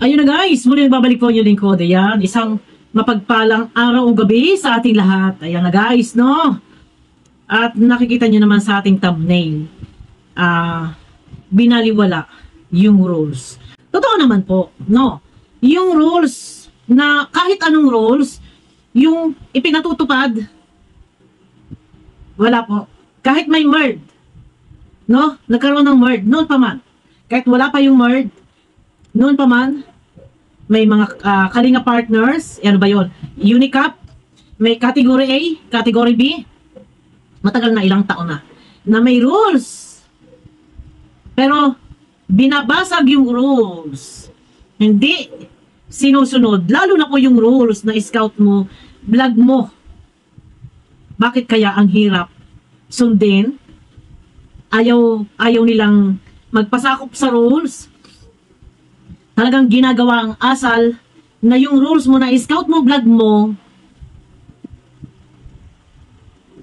Ayun na guys, muli nagbabalik po yung lingkod. Ayan, isang mapagpalang araw o gabi sa ating lahat. Ayan na guys, no? At nakikita nyo naman sa ating thumbnail, binaliwala yung rules. Totoo naman po, no? Yung rules na kahit anong rules, yung ipinatutupad, wala po. Kahit may merd, no? Nagkaroon ng merd, noon pa man. Kahit wala pa yung merd, noon pa man, may mga Kalinga partners, ano ba yun? Unicap, may category A, category B, matagal na, ilang taon na may rules. Pero, binabasag yung rules. Hindi sinusunod. Lalo na po yung rules na scout mo, vlog mo. Bakit kaya ang hirap sundin? Ayaw nilang magpasakop sa rules. Talagang ginagawa ang asal na yung rules mo na scout mo, vlog mo,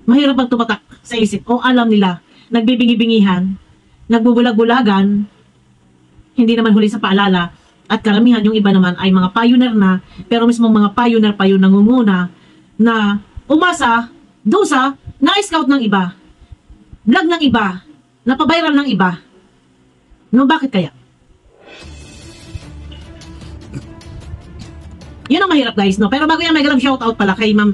mahirap ang tumatak sa isip. O alam nila, nagbibingi-bingihan, nagbubulag-bulagan, hindi naman huli sa paalala, at karamihan yung iba naman ay mga pioneer na, pero mismo mga pioneer pa yun nangunguna na umasa, dosa, na-scout ng iba, vlog ng iba, napaviral ng iba. No, bakit kaya? Yun ang mahirap guys, no? Pero bago yan, may galang shoutout pala kay Ma'am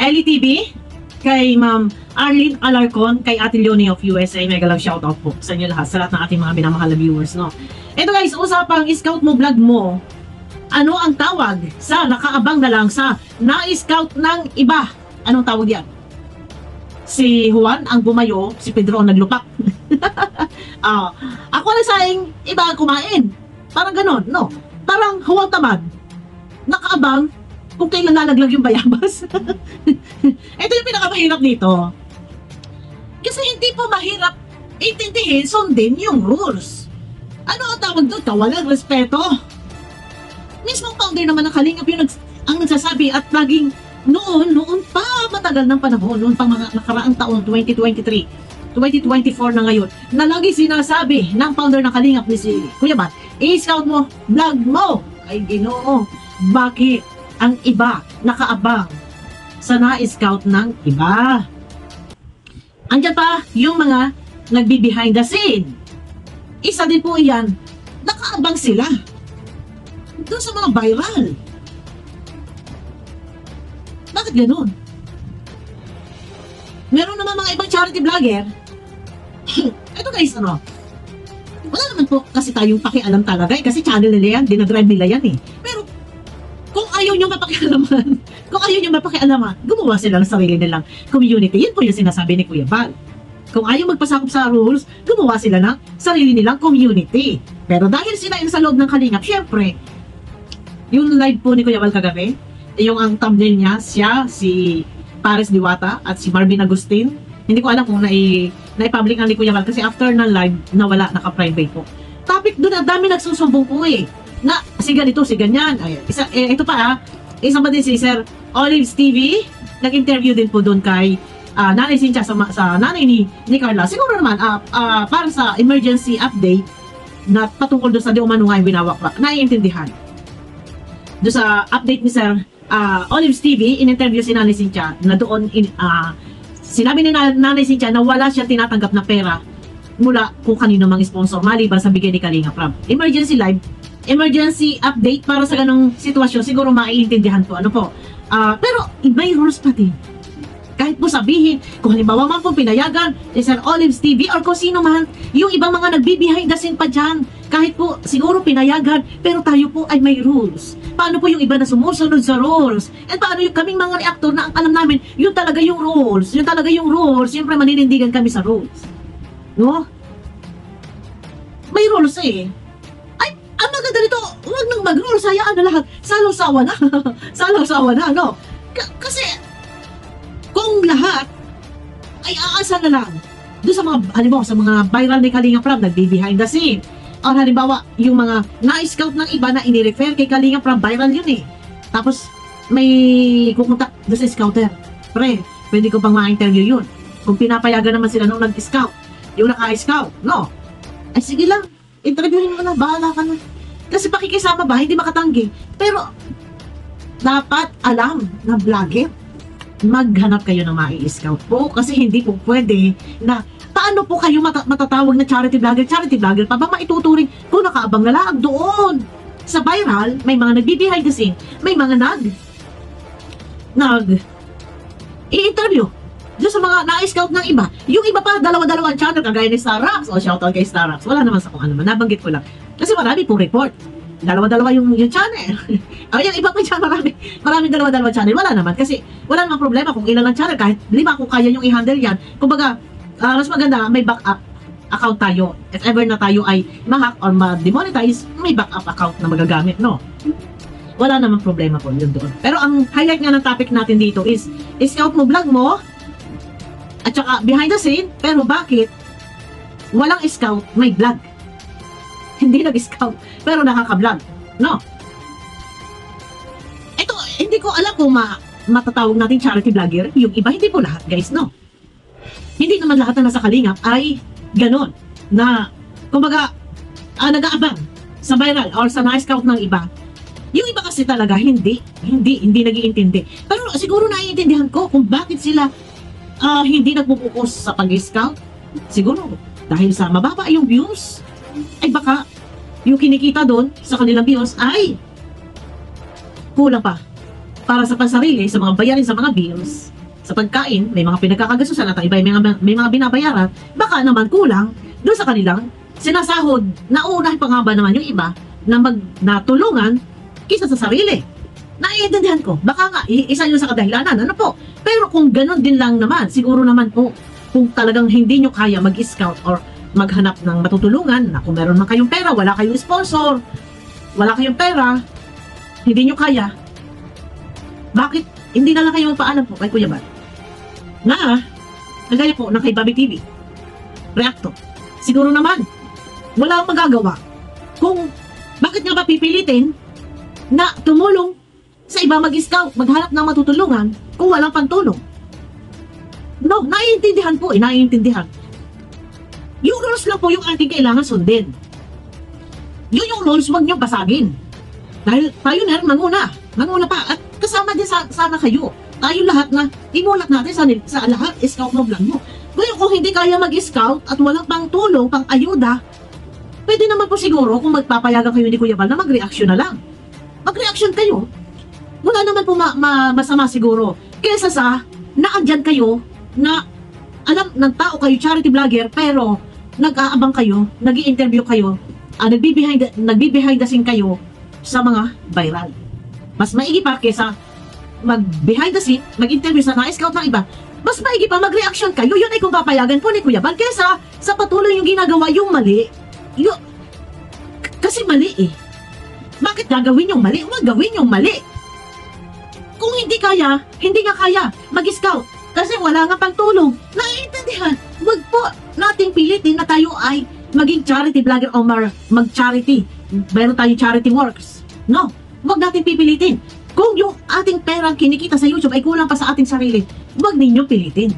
Ellie TV, kay Ma'am Arlene Alarcon, kay Ate Leonie of USA, may galang shoutout po sa inyo lahat, sa lahat ng ating mga binamahal na viewers, no? Ito guys, usapang scout mo, vlog mo, ano ang tawag sa nakaabang na lang sa na-scout ng iba? Anong tawag yan? Si Juan ang bumayo, si Pedro ang naglupak. Ako na saing iba kumain. Parang ganon, no? Parang huwag tamad. Nakaabang kung kailan lalaglag yung bayabas. Ito yung pinakamahirap nito. Kasi hindi po mahirap intindihin, sundin yung rules. Ano ang tawag doon? Kawalang respeto. Mismong founder naman ng Kalingap yung ang nagsasabi at laging noon pa matagal ng panahon, noon pang mga nakaraang taon, 2023, 2024 na ngayon, na lagi sinasabi ng founder ng Kalingap ni si Kuya Bat, i-scout mo, vlog mo. Ay Ginoo, bakit ang iba nakaabang sa na-scout ng iba? Andiyan pa yung mga nagbi-behind the scene. Isa din po iyan, nakaabang sila doon sa mga viral. Bakit ganun? Meron naman mga ibang charity vlogger. Ito guys, ano? Wala naman po kasi tayong pakialam talaga kasi channel nila yan, dinadrive nila yan eh. Pero kung ayaw nyo mapakialaman, gumawa sila ng sarili nilang community. Yun po yung sinasabi ni Kuya Val. Kung ayaw magpasakop sa rules, gumawa sila ng sarili nilang community. Pero dahil sila sa loob ng Kalingap, syempre, yung live po ni Kuya Val kagabi, yung ang thumbnail niya, siya, si Paris Diwata at si Marvin Agustin. Hindi ko alam kung na-public ang ni Kuya Val kasi after ng live, nawala, naka-private po. Topic doon, ang dami nagsusumbong po eh. Na, si ganito, si ganyan. Ay, ito pa isa pa din si Sir Olives TV, nag-interview din po doon kay Nanay Cynthia sa nanay ni Carla. Siguro naman, para sa emergency update na patungkol doon sa di umano nga yung binawak, naiintindihan. Doon sa update ni Sir Olives TV, in-interview si Nanay Cynthia na doon, sinabi ni Nanay Cynthia na wala siya tinatanggap na pera mula kung kanino mang sponsor, maliban sa bigay ni Kalinga Prab. Emergency live, emergency update para sa ganong sitwasyon, siguro maiintindihan po. Ano po? Pero may rules pati. Kahit po sabihin, kung halimbawa man po pinayagan ni Sir Olives TV or kung sino man, yung ibang mga nagbi-behind the scene pa dyan, kahit po siguro pinayagan, pero tayo po ay may rules. Paano po yung iba na sumusunod sa rules? And paano yung kaming mga reactor na ang alam namin, yun talaga yung rules. Yun talaga yung rules. Siyempre maninindigan kami sa rules. No? May rules eh. Ay, ang maganda nito, huwag nang mag-rules, hayaan na lahat. Salaw-sawa na. Salaw-sawa na, no? Kasi, kung lahat ay aasa na lang doon sa mga, halimbawa, sa mga viral ni Kalinga Prab, nagbi-behind the scene. Or halimbawa, yung mga na-scout ng iba na inirefer kay Kalinga Prab, viral yun eh. Tapos, may kukontak doon sa scouter. Pre, pwede ko pang ma-interview yun. Kung pinapayagan naman sila nung nag-scout, yung naka-scout, no? Ay sige lang, interviewin mo na, bahala ka na. Kasi pakikisama ba, hindi makatanggi. Pero, dapat alam na vlogger, maghanap kayo ng mai-scout po. Kasi hindi po pwede na, paano po kayo matatawag na charity vlogger? Charity vlogger pa ba maituturing kung nakaabang na lang doon? Sa viral, may mga nagbi-behind the scene, may mga i-interview doon sa mga na-scout ng iba. Yung iba pa, dalawa-dalawang channel, kagaya ni Starax, o shoutout kay Starax, wala naman sa kung ano man, nabanggit ko lang. Kasi marami pong report. Dalawa-dalawa yung channel. Ay, yung iba pa dyan, maraming dalawa-dalawa channel. Wala naman, kasi wala namang problema kung ilan ang channel, kahit 5 kung kaya yung i-handle yan. Kumbaga, mas maganda, may backup account tayo. If ever na tayo ay ma-hack or ma-demonetize, may backup account na magagamit, no? Wala namang problema po yun doon. Pero ang highlight nga ng topic natin dito is scout mo, vlog mo, at saka behind the scene, pero bakit walang scout, may vlog? Hindi nag-scout, pero nakaka-vlog, no? Ito, hindi ko alam kung matatawag natin charity vlogger. Yung iba, hindi po lahat, guys, no? Hindi naman lahat na nasa kalingap ay ganon, na, kumbaga, nag-aabang sa viral or sa na-scout ng iba. Yung iba kasi talaga, hindi nag-iintindi. Pero siguro naiintindihan ko kung bakit sila hindi nagpupukus sa pag-scout. Siguro, dahil sa mababa yung views, ay baka yung kinikita doon sa kanilang views ay kulang pa para sa pansarili, sa mga bayarin sa mga bills, sa pagkain, may mga pinagkakagasusan at iba may mga binabayaran, baka naman kulang doon sa kanilang sinasahod. Nauunahin pa nga ba naman yung iba na natulungan kisa sa sarili. Naiintindihan ko. Baka nga, isa yun sa kadahilanan. Ano po? Pero kung ganun din lang naman, siguro naman po, kung talagang hindi nyo kaya mag-scout or maghanap ng matutulungan, na kung meron man kayong pera, wala kayong sponsor, wala kayong pera, hindi nyo kaya, bakit hindi na lang kayo magpaalam po kay Kuya Bal? Kagaya po ng kay Bobby TV, Reacto. Siguro naman, wala akong magagawa. Kung bakit nga ba pipilitin na tumulong sa iba mag-scout, maghanap ng matutulungan kung walang pantulong? No, naiintindihan po, naiintindihan. Yung rules lang po yung ating kailangan sundin. Yun yung rules, huwag niyong basagin. Dahil tayo na manguna pa, at kasama din sana kayo. Tayo lahat na imulat natin sa lahat, scout mo, vlog mo. Kung hindi kaya mag-scout at walang pang tulong, pang ayuda, pwede naman po siguro kung magpapayagan kayo ni Kuya Bal na mag-reaction na lang. Mag-reaction kayo. Wala naman po masama siguro. Kesa sa naandyan kayo na alam ng tao kayo, charity vlogger, pero nag-aabang kayo, nag-i-interview kayo, nagbi-behind the scene kayo sa mga viral. Mas maigi pa kesa mag-behind the scene, mag-interview sa na-scout ng iba, mas maigi pa mag-reaction kayo. Yun ay kung papayagan po ni Kuya Bal kesa sa patuloy yung ginagawa yung mali. Kasi mali eh. Bakit gagawin yung mali? Huwag gawin yung mali. Kung hindi nga kaya mag-scout kasi wala nga pang tulong. Naiintindihan. Huwag po nating pilitin na tayo ay maging charity vlogger o mag-charity. Meron tayong charity works. No, huwag natin pipilitin. Kung yung ating perang kinikita sa YouTube ay kulang pa sa ating sarili, huwag ninyong pilitin.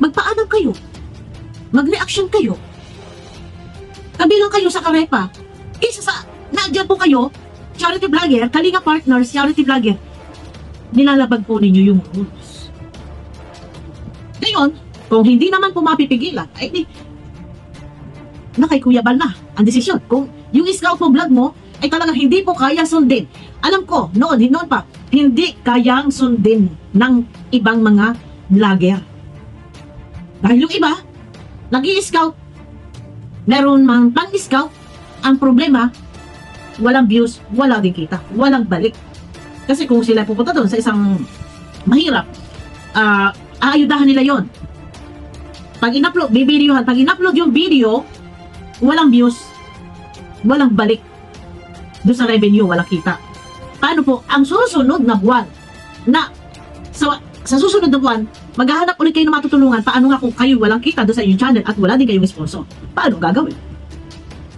Magpaalam kayo. Mag-reaction kayo. Kabilang kayo sa karepa. Kisa sa nandiyan po kayo, charity vlogger, Kalinga Partners, charity vlogger, nilalabag po ninyo yung rules. Ngayon, kung hindi naman po mapipigilan, ay kay Kuya Bal na ang desisyon. Kung yung scout mo, vlog mo, ay talagang hindi po kaya sundin. Alam ko, noon pa, hindi kayang sundin ng ibang mga vlogger. Dahil yung iba, nag-i-scout, meron mang pang-scout, ang problema, walang views, wala din kita, walang balik. Kasi kung sila pupunta doon sa isang mahirap, aayudahan nila yon. Pag in-upload yung video, walang views, walang balik. Doon sa revenue, walang kita. Paano po? Ang susunod na buwan, sa susunod na buwan, maghahanap ulit kayo ng matutulungan. Paano nga kung kayo walang kita doon sa inyong channel at wala din kayong sponsor? Paano gagawin?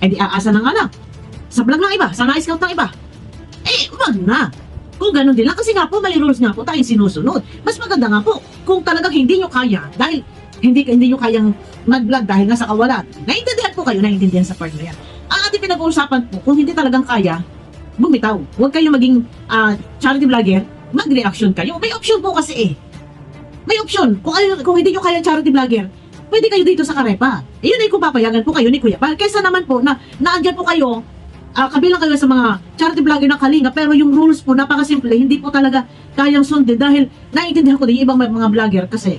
Eh di aasa na nga lang. Sa vlog ng iba, sa na-scout ng iba. Wag na. Kung ganun din lang, kasi nga po, may rules nga po tayong sinusunod. Mas maganda nga po, kung talagang hindi nyo kaya, dahil hindi nyo kayang mag-vlog dahil nga sa kawalan. Naiintindihan po kayo, naiintindihan sa part na yan. Ang ating Kasi pinag-uusapan po, kung hindi talagang kaya, bumitaw. Huwag kayo maging charity vlogger, mag-reaction kayo. May option po kasi eh. May option. Kung hindi nyo kaya charity vlogger, pwede kayo dito sa Karepa. Yun ay kung papayagan po kayo ni Kuya Bal. Kaysa naman po na naandyan po kayo, kabilang kayo sa mga charity vlogger ng Kalinga, pero yung rules po napakasimple, hindi po talaga kayang sundin dahil naiintindihan ko din yung ibang mga vlogger kasi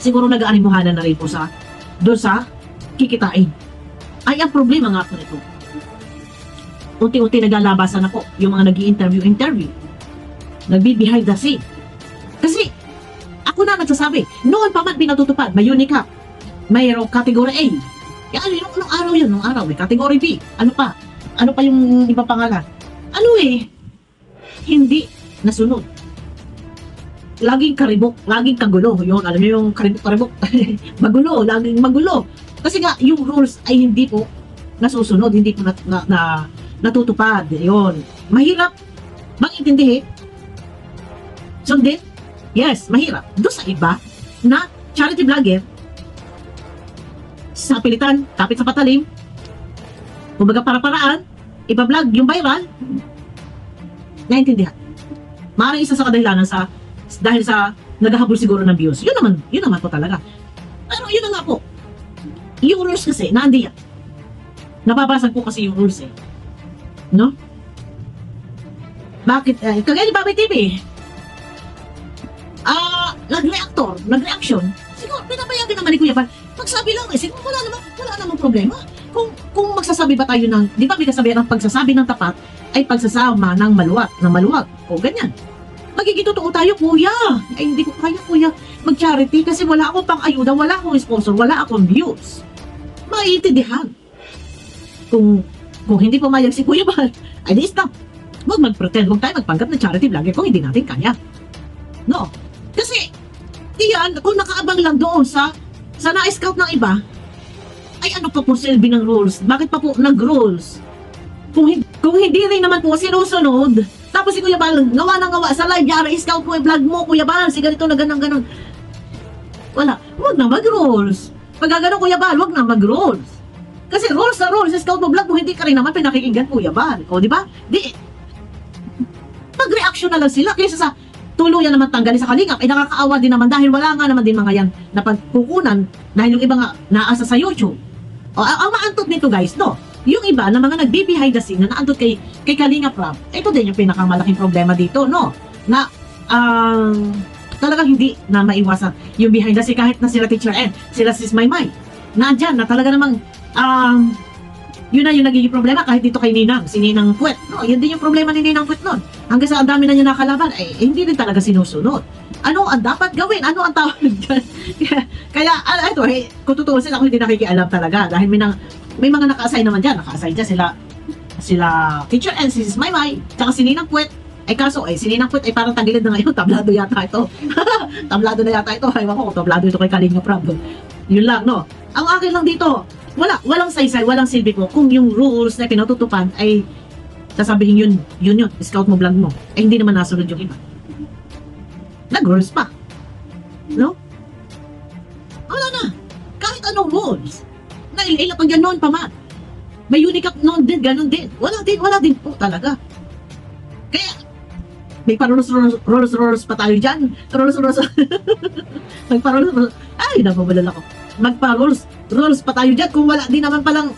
siguro nag-aanimuhanan na rin po doon sa kikitain. Ay, ang problema nga po nito. Unti-unti naglalabasan na po yung mga nag-i-interview. Nagbi-behind the scene. Kasi, ako na nagsasabi, noon pa man pinatutupad, may Unicap, mayroong category A. Kaya nung araw yun, nung araw, may category B. Ano pa? Ano pa yung iba pangalan? Ano hindi nasunod. Laging karibok, laging kagulo. Yun, alam niyo yung karibok. Magulo, laging magulo. Kasi nga, yung rules ay hindi po nasusunod, hindi po natutupad. Yun. Mahirap mag-intindihin. Sundin? Yes, mahirap. Doon sa iba na charity vlogger, sa pilitan, kapit sa patalim, kumbaga para-paraan, iba-vlog yung viral, naintindihan. Maaaring isa sa kadahilanan dahil sa naghahabol siguro ng views. Yun naman po talaga. Pero yun na nga po. Yung rules kasi, nandiyan. Nababasag po kasi yung rules eh. No? Bakit? Kagaya ni Babay TV. Nag-reaction. Siguro, pinapayagan naman ni Kuya Bal. Magsabi lang eh. Siguro wala namang problema. Kung magsasabi ba tayo ng, di ba may kasabihan ng pagsasabi ng tapat ay pagsasama ng maluwag. O ganyan. Magiging totoo tayo, Kuya. Ay, hindi ko kaya, Kuya, mag-charity kasi wala akong pang-ayuda, wala akong sponsor, wala akong views. Maiintindihan. Kung hindi pumayag si Kuya Bal, ay di stop. Huwag mag-pretend, huwag tayo magpanggap ng charity vlogger kung hindi natin kaya. No. Kasi, iyan, kung nakaabang lang doon sa na-scout ng iba, ay ano pa po silbi ng rules? Bakit pa po nag-rules? Kung hindi rin naman po sinusunod, tapos si Kuya Bal, ngawa sa live, yari, scout mo, vlog mo, Kuya Bal, si ganito na ganun. Wala, huwag na mag-rules. Pag gano'n, Kuya Bal, huwag na mag-rules. Kasi rules na rules, scout mo, vlog mo, hindi ka rin naman pinakikinggan, Kuya Bal. O, di ba? Mag-reaction na lang sila kaysa sa tuluyan naman tanggalin sa Kalingap. Ay nakakaawa din naman dahil wala nga naman din mga yan na pagkukunan dahil yung iba nga naasa sa YouTube. O, ang maantot nito guys, no? Yung iba na mga nagbe-behind the scene na naantot kay Kalingap Rob, ito din yung pinakamalaking problema dito, no? Na, talagang hindi na maiwasan yung behind the scene kahit na sila Teacher N, sila Sis Maymay. Nandyan na talaga namang, yun na yung nagiging problema kahit dito kay Ninang, si Ninang Puwet. No, yun din yung problema ni Ninang Puwet nun. Hanggang sa ang dami na niya nakalaban, hindi rin talaga sinusunod. Ano ang dapat gawin? Ano ang tawag dyan? Kaya, ito, kung tutuusin ako hindi nakikialam talaga dahil may mga naka-assign naman dyan. Naka-assign dyan sila Teacher N, si Sis Maymay, tsaka si Ninang Puwet. Kaso, si Ninang Puwet ay parang tagilid na ngayon. Tablado yata ito. Tablado na yata ito. Ewan ko, tablado ito kay Kalingap Rob. Yun lang, no? Ang akin lang dito, walang saysay, walang silbi ko kung yung rules na pinatutupan ay sasabihin yun, scout mo, vlog mo. Hindi naman nasunod yung iba. Nag-rules pa. No? Wala na. Kahit anong rules. Nailila pag yan noon pa man. May Unicap noon din, ganun din. Wala din po talaga. Kaya, may rules pa tayo dyan. Rules. Nagpa-rules. Ay, nababalala ko. Magpa-rules pa tayo dyan kung wala din naman palang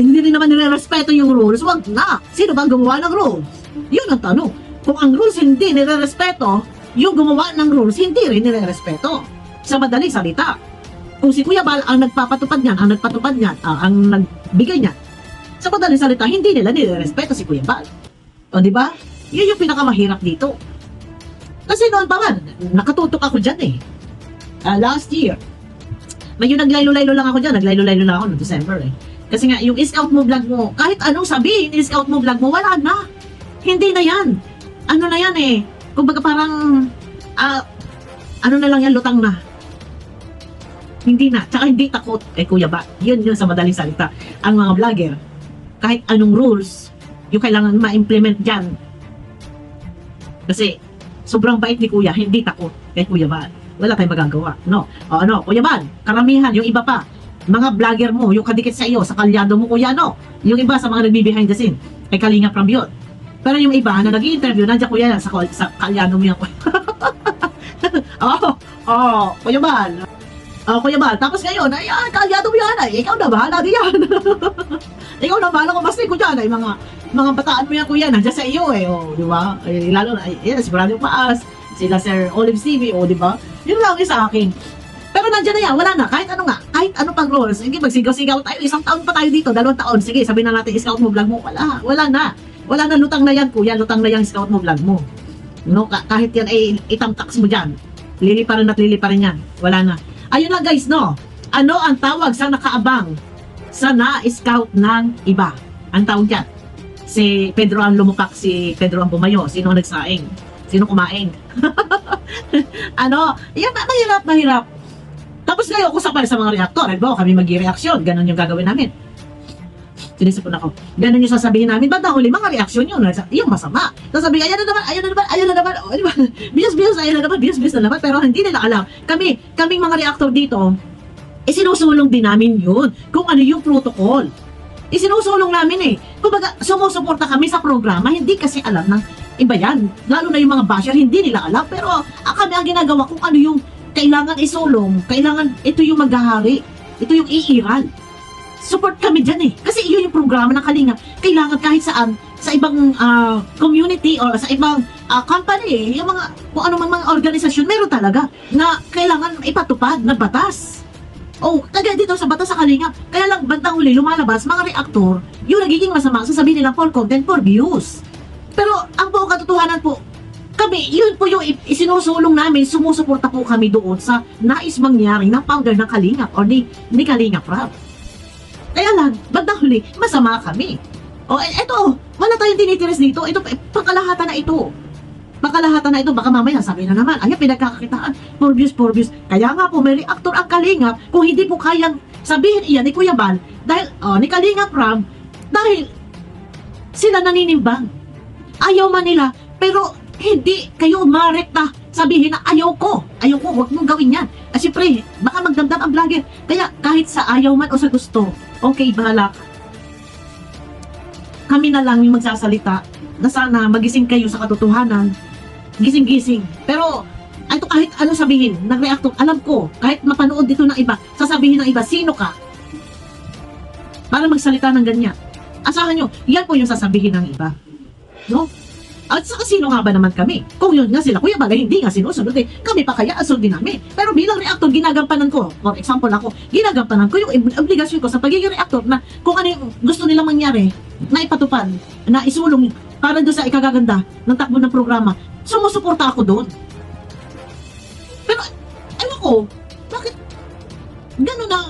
hindi rin naman nire-respeto yung rules. Wag na. Sino bang gumawa ng rules? Yun ang tanong. Kung ang rules hindi nire-respeto, yung gumawa ng rules hindi rin nire-respeto. Sa madaling salita, kung si Kuya Bal ang nagpapatupad niyan, ang nagbigay niyan, sa madaling salita, hindi nila nire-respeto si Kuya Bal. O, di ba? Yun yung pinakamahirap dito. Kasi noon pa man, nakatutok ako dyan eh. Last year, medyo naglaylo-laylo lang ako dyan. Naglaylo-laylo lang ako noong December eh. Kasi nga, yung scout mo vlog mo, kahit anong sabihin, scout mo vlog mo, wala na. Hindi na yan. Ano na yan eh. Kumbaga parang, ano na lang yan, lutang na. Hindi na. Tsaka hindi takot kay Kuya Bal. Yun sa madaling salita. Ang mga vlogger, kahit anong rules, yung kailangan ma-implement dyan. Kasi, sobrang bait ni Kuya, hindi takot kay Kuya Bal. Wala tayong magagawa. No? O ano, Kuya Bal, karamihan, yung iba pa, mga vlogger mo, yung kadikit sa iyo, sa kalyado mo, kuya, no? Yung iba sa mga nagbi-behind the scene, kay Kalinga from yun. Pero yung iba na nag-i-interview, nandiyan kuya sa kalyado mo yan. Kuya Bal. Kuya Bal. Tapos ngayon, ay, kalyado mo yan, ay, ikaw na bahala diyan. Ikaw na bahala kung basta ko dyan, ay, mga bataan mo yan, kuya, nandiyan sa iyo, eh, di ba? Lalo na, si Brando Paas, sila Sir Olive CV, di ba? Yun lang yung sa akin. Pero nandiyan na yan, wala na, kahit ano pang rules, sige, magsigaw-sigaw tayo, 1 taon pa tayo dito, 2 taon, sige, sabihin na natin, scout mo vlog mo, wala na, lutang na yan, kuya, lutang na yan, scout mo vlog mo. No, kahit yan ay itamtax mo dyan, liliparin at liliparin yan, wala na. Ayun lang guys, no, ano ang tawag sa nakaabang sa na-scout ng iba? Ang tawag dyan, si Pedro ang lumupak, si Pedro ang bumayo, sino ang nagsaing? Sino kumain? Yan, mahirap. Tapos ngayon, kung sa mga reaktor, halimbawa kami mag-i-reaksyon, ganun yung gagawin namin. Sinisipon ako. Ganun yung sasabihin namin, ba't huli mga reaksyon yun? Yung masama. Sasabihin, ayan na naman, o, di ba? Bias na naman, pero hindi nila alam. Kaming mga reaktor dito, isinusulong din namin yun, kung ano yung protocol. Isinusulong namin Kumbaga, sumusuporta kami sa programa, hindi kasi alam ng iba yan. Lalo na yung mga basher, hindi nila alam, pero kami ang ginagawa kung ano yung kailangan isulong, kailangan ito yung maghahari, ito yung iiral. Support kami dyan kasi yun yung programa ng Kalinga. Kailangan kahit saan, sa ibang community or sa ibang company, yung mga, kung ano mga organisasyon, meron talaga na kailangan ipatupad na batas. Kagaya dito sa batas sa Kalinga, kaya lang bandang huli lumalabas, mga reaktor, yung nagiging masama, sasabihin nila for content, for views. Pero ang buong katotohanan po, kami, yun po yung isinusulong namin, sumusuporta po kami doon sa nais mangyari ng founder ng Kalinga o ni Kalinga Prab. Kaya lang, bandang huli, masama kami. Eto, wala tayong tinitiris dito. Ito, pangkalahatan na ito. Baka mamaya sabi na naman, ay, pinagkakakitaan, for views. Kaya nga po, may reactor ang Kalinga, kung hindi po kayang sabihin iyan ni Kuya Bal, dahil, ni Kalinga Prab, dahil sila naninimbang. Ayaw man nila, pero hindi kayo marekta sabihin na ayaw ko, wag mong gawin yan. Siyempre, baka magdamdam ang vlogger. Kaya kahit sa ayaw man o sa gusto, okay, bahala ka. Kami na lang yung magsasalita na sana magising kayo sa katotohanan, gising-gising. Pero, ito kahit ano sabihin, nag-react, alam ko, kahit mapanood dito ng iba, sasabihin ng iba, sino ka? Para magsalita ng ganyan. Asahan nyo, yan po yung sasabihin ng iba. No? At saka sino nga ba naman kami? Kung yun nga sila, Kuya Bal, hindi nga sinusunod kami pa kaya asundin namin. Pero bilang reactor, ginagampanan ko, for example ako, ginagampanan ko yung obligasyon ko sa pagiging reactor na kung ano yung gusto nilang mangyari, na ipatupad, na isulong para doon sa ikagaganda ng takbo ng programa, sumusuporta ako doon. Pero, ewan ko, bakit gano'n na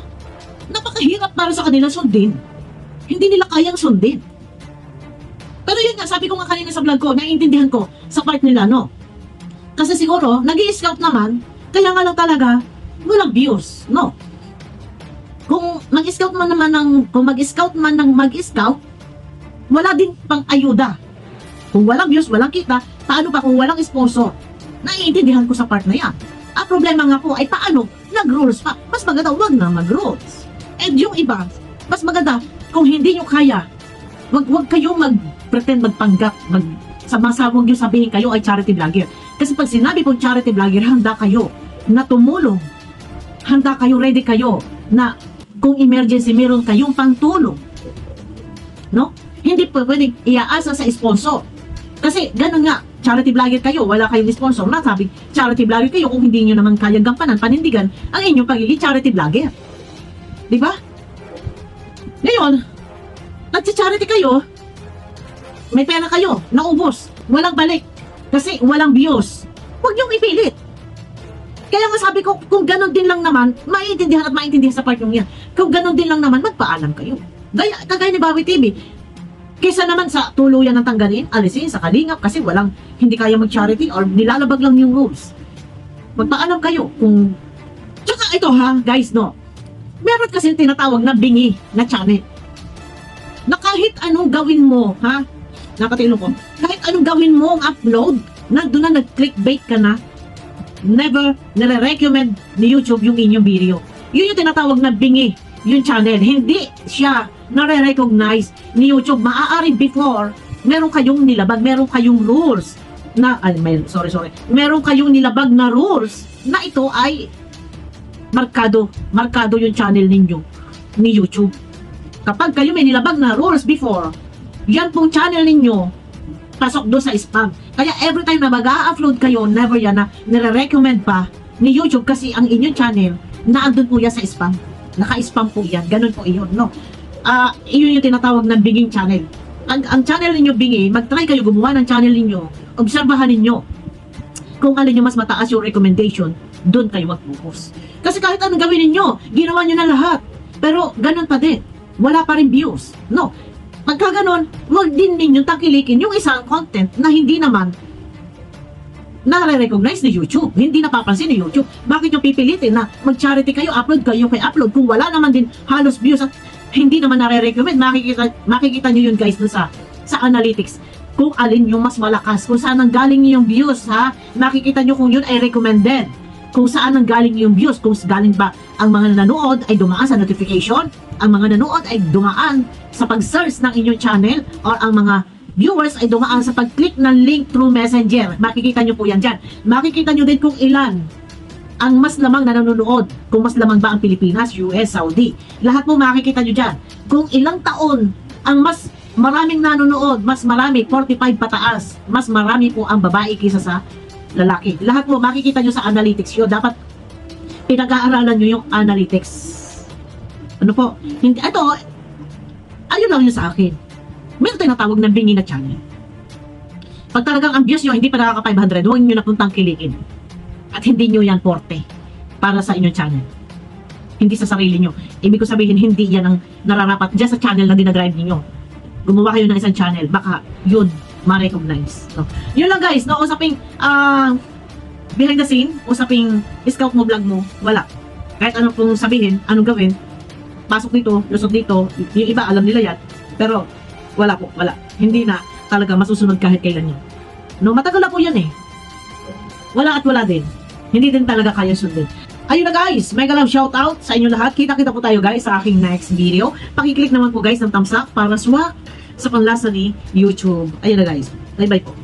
napakahirap para sa kanila sundin? Hindi nila kayang sundin. Pero yun nga, sabi ko nga kanina sa vlog ko, naiintindihan ko sa part nila, no? Kasi siguro, nag-i-scout naman, kaya nga lang talaga, walang views, no? Kung mag-scout man ng mag-scout, wala din pang ayuda. Kung walang views, walang kita, paano pa kung walang sponsor? Naiintindihan ko sa part na yan. Ang problema nga po ay paano nag-rules pa. Mas maganda, wag na mag-rules. And yung iba, mas maganda, kung hindi nyo kaya, wag kayo mag-pretend, magpanggap, wag nyo sabihin kayo ay charity vlogger. Kasi pag sinabi pong charity vlogger, handa kayo na tumulong. Handa kayo, ready kayo na kung emergency, meron kayong pangtulong. No? Hindi po pwedeng iaasa sa sponsor. Kasi ganun nga, charity vlogger kayo, wala kayong sponsor. Nasabi, charity vlogger kayo kung hindi nyo naman kayang gampanan, panindigan ang inyong pagiging charity vlogger. Diba? Ngayon, nagsi-charity kayo, may pera kayo, naubos, walang balik, kasi walang views. Huwag niyong ipilit. Kaya nga sabi ko, kung ganon din lang naman, maintindihan sa part yung yan. Kung ganon din lang naman, magpaalam kayo. Kagaya ni Bawi TV, kaysa naman sa tuluyan ng tanggalin, alisin sa Kalingap kasi hindi kaya mag-charity or nilalabag lang yung rules. Magpaalam kayo kung... Tsaka ito guys, no? Meron kasi tinatawag na bingi na channel. Na kahit anong gawin mo, nakatilo ko, kahit anong gawin mo ang upload, doon na nag-clickbait ka na, never nare-recommend ni YouTube yung inyong video. Yun yung tinatawag na bingi yung channel. Hindi siya nare-recognize ni YouTube. Maaaring before, meron kayong nilabag, meron kayong rules na, meron kayong nilabag na rules na ito ay markado yung channel ninyo ni YouTube. Kapag kayo may nilabag na rules before, yan pong channel ninyo pasok doon sa spam. Kaya every time na mag-a-upload kayo, never yan na nire-recommend pa ni YouTube kasi ang inyong channel naandun po yan sa spam. Naka-spam po yan. Ganun po iyon, no? Iyon yung tinatawag na binging channel. Ang channel ninyo bingi, mag-try kayo gumawa ng channel ninyo. Obserbahan ninyo kung alin yung mas mataas yung recommendation, doon kayo mag-focus. Kasi kahit anong gawin ninyo, ginawa nyo na lahat. Pero ganun pa din. Wala pa rin views. No. Pagka ganun, huwag din ninyong takilikin yung isang content na hindi naman nare-recognize ni YouTube. Hindi napapansin ni YouTube. Bakit yung pipilitin na mag-charity kayo, upload kayo kay upload kung wala naman din halos views at hindi naman nare-recommend. Makikita nyo yun guys sa analytics. Kung alin yung mas malakas, kung saan ang galing yung views, ha? Makikita nyo kung yun ay recommended. Kung saan ang galing yung views, kung galing ba ang mga nanonood ay dumaan sa notification, ang mga nanonood ay dumaan sa pag-search ng inyong channel, or ang mga viewers ay dumaan sa pag-click ng link through Messenger. Makikita nyo po yan dyan. Makikita nyo din kung ilan ang mas lamang na nanonood, kung mas lamang ba ang Pilipinas, US, Saudi. Lahat po makikita nyo dyan. Kung ilang taon ang mas maraming nanonood, mas marami, 45 pataas, mas marami po ang babae kaysa sa lalaki. Lahat po makikita nyo sa analytics yun. Dapat pinag-aaralan nyo yung analytics. Ano po? Hindi, ito, ayun lang yun sa akin. May tinatawag ng bingi na channel. Pag talagang ang views nyo hindi pa nakaka-500, huwag nyo na puntang kilikin. At hindi nyo yan porte para sa inyong channel. Hindi sa sarili nyo. Ibig ko sabihin, hindi yan ang nararapat dyan sa channel na dinadrive ninyo. Gumawa kayo ng isang channel, baka yun ma-recognize. So, yun lang guys, no? Usaping behind the scene, usaping scout mo, vlog mo, wala. Kahit anong pong sabihin, anong gawin, pasok dito, lusot dito, yung iba alam nila yan, pero wala po, wala. Hindi na talaga masusunod kahit kailan yun. No, matagal na po yan eh. Wala at wala din. Hindi din talaga kaya sundin. Ayun na guys, mega love shout out sa inyo lahat. Kita-kita po tayo guys sa aking next video. Pakiclick naman po guys ng thumbs up para sa panlasa ni YouTube. Ayun na guys. Bye bye po.